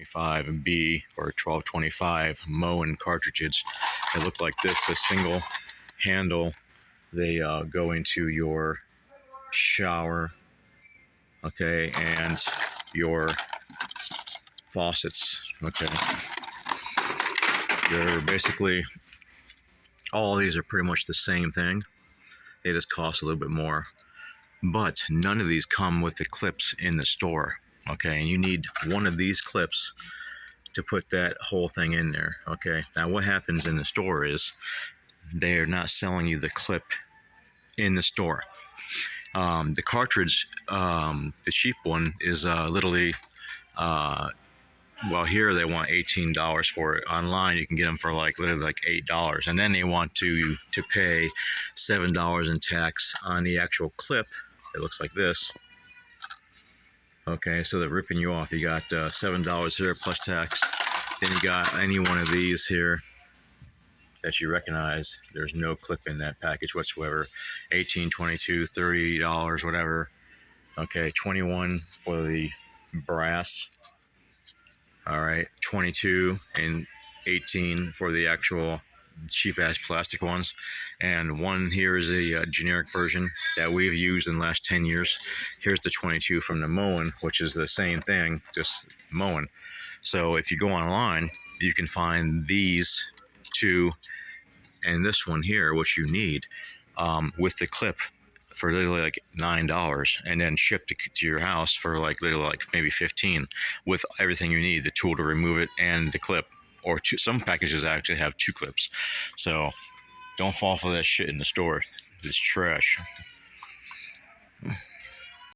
25B or 1225 Moen cartridges. They look like this, a single handle. They go into your shower, okay, and your faucets, okay. They're basically, all of these are pretty much the same thing. They just cost a little bit more. But none of these come with the clips in the store, okay? And you need one of these clips to put that whole thing in there, okay? Now what happens in the store is they're not selling you the clip in the store. The cartridge, the cheap one, is literally, well, here they want $18 for it. Online you can get them for literally $8, and then they want you to pay $7 in tax on the actual clip. It looks like this. Okay, so they're ripping you off. You got $7 here plus tax. Then you got any one of these here that you recognize. There's no clip in that package whatsoever. $18, $22, $30, whatever. Okay, $21 for the brass. All right, $22 and $18 for the actual cheap ass plastic ones. And one here is a generic version that we've used in the last 10 years. Here's the 22 from the Moen, which is the same thing, just Moen. So if you go online, you can find these two and this one here, which you need, with the clip for literally like $9, and then shipped to your house for literally maybe $15, with everything you need, the tool to remove it and the clip. Or some packages actually have 2 clips. So don't fall for that shit in the store. It's trash.